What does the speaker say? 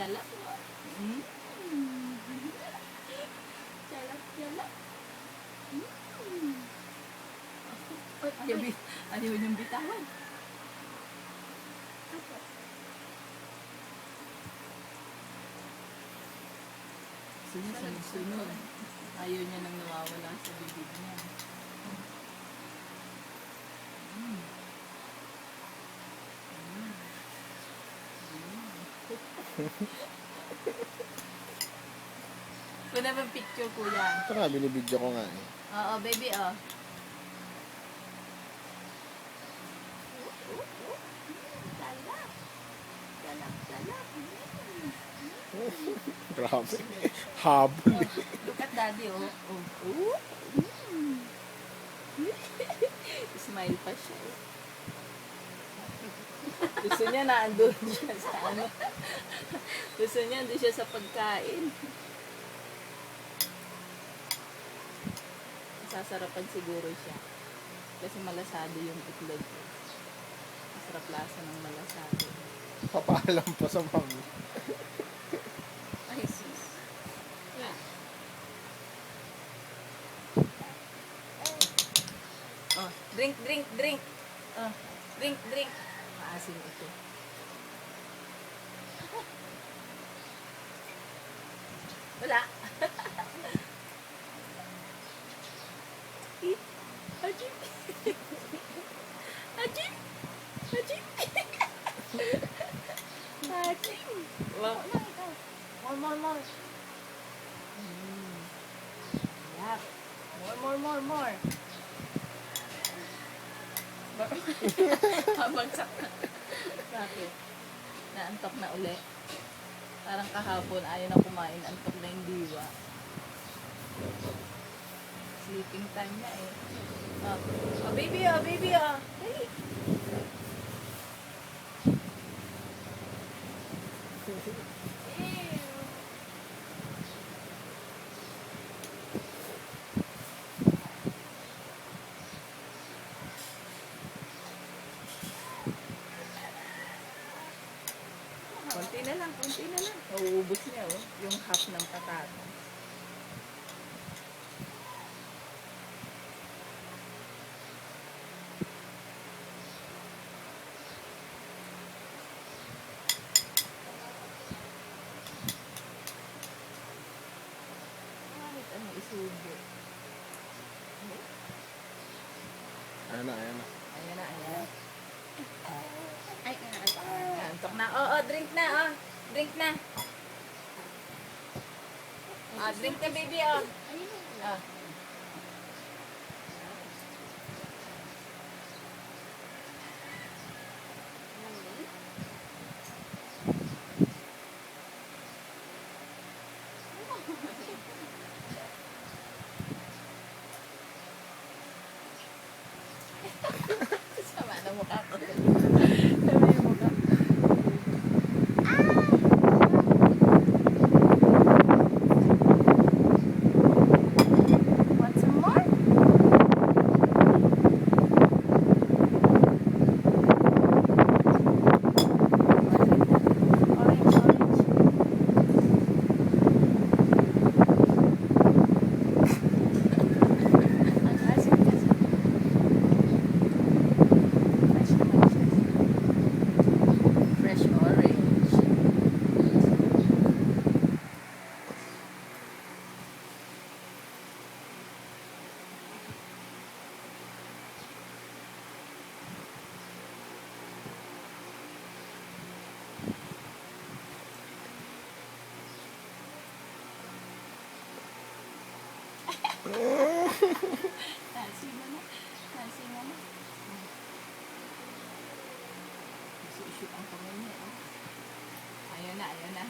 Chalak. Mm. Chalak, chalak. Mm. Ayaw niyong bitawan. Sunod. Ayaw niya nang nawawala sa bibig niya. Mm. Kung naman picture kuya. Ito nga, binibidyo ko nga eh. Oo, baby, oh. Talak. Talak, talak. Grabe. Habol eh. Look at daddy, oh. Oh. Smile pa siya. Gusto niya na andun siya sa ano. Gusto niya andun siya sa pagkain. Sasarapan siguro siya. Kasi malasado yung itlog. Masarap lasa ng malasado. Papaalam pa sa mami. Ay, sis. Yeah. Oh, drink. Oh, drink. Maasim ito. Wala. Ajin. Ajin. Wow. More. Yap. More. Bagsak na. Bakit? Naantok na uli. Parang kahapon, ayaw na kumain. Antok na yung diwa. Sleeping time na eh. Oh, baby. Dali. Konti na lang. Nauubos niya, oh. Yung half ng patata. Bakit ano isubo? Ayan na. Ayan na. Ay, Antok na. Oo, drink na. Drink na, baby, oh. Ah. Sama na mukha ko. Sama yung mukha. Want some more? Orange. Ang asin kasi. Fresh orange. Nasi mo na. Isu-isu ang kamay niya. Ayun na.